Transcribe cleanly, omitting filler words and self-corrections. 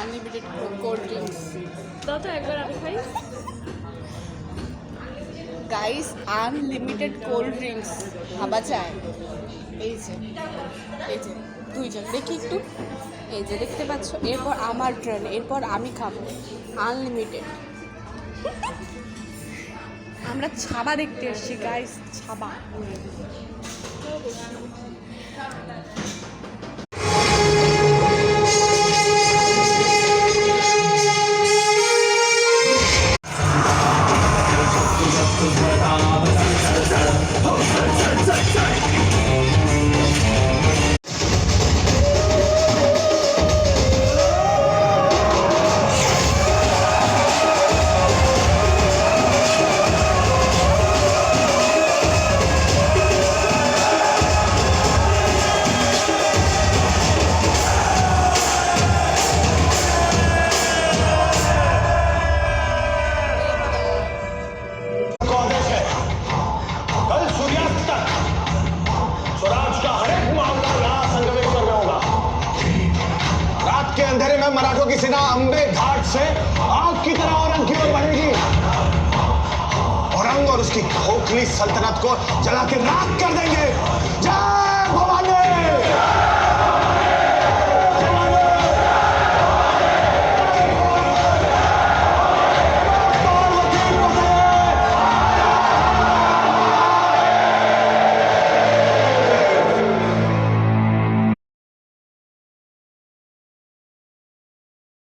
Unlimited cold drinks দাও তো একবার আমি খাই। গাইস, আনলিমিটেড কোল্ড ড্রিঙ্কস ভাবা যায়? এই যে এই যে দুইজন দেখি একটু, এই যে দেখতে পাচ্ছ, এরপর আমার ট্রেন, এরপর আমি খাবো আনলিমিটেড। আমরা ছাবা দেখতে এসেছি গাইস, ছাবা। अंधेरे में मराठों की सेना अंबे घाट से आग की तरह औरंग की ओर बढ़ेगी। औरंग और उसकी खोखली सल्तनत को जला के राख कर देंगे। जय